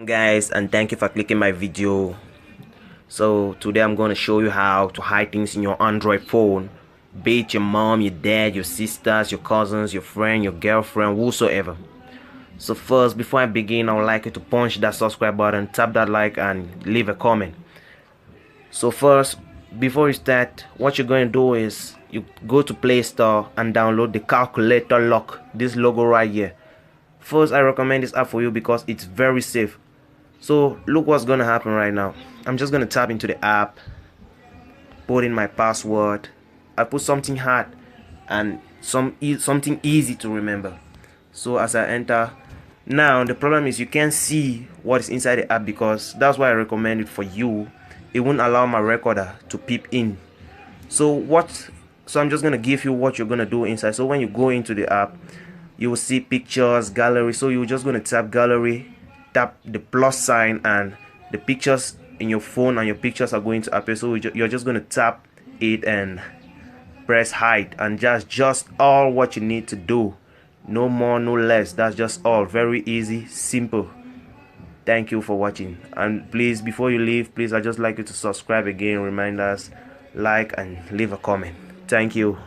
Guys, and thank you for clicking my video. So today I'm going to show you how to hide things in your Android phone, be it your mom, your dad, your sisters, your cousins, your friend, your girlfriend, whosoever. So first, before I begin, I would like you to punch that subscribe button, tap that like, and leave a comment. So first, before you start, what you're going to do is you go to Play Store and download the calculator lock, this logo right here. First, I recommend this app for you because it's very safe. So look what's gonna happen right now. I'm just gonna tap into the app, put in my password. I put something hard and something easy to remember. So as I enter, now the problem is you can't see what is inside the app, because that's why I recommend it for you. It won't allow my recorder to peep in. So I'm just gonna give you what you're gonna do inside. So when you go into the app, you will see pictures, gallery. So you're just gonna tap gallery, tap the plus sign, and the pictures in your phone and your pictures are going to appear. So you're just going to tap it and press hide, and just all what you need to do. No more, no less. That's just all. Very easy, simple. Thank you for watching, and please, before you leave, please, I just like you to subscribe again, remind us, like, and leave a comment. Thank you.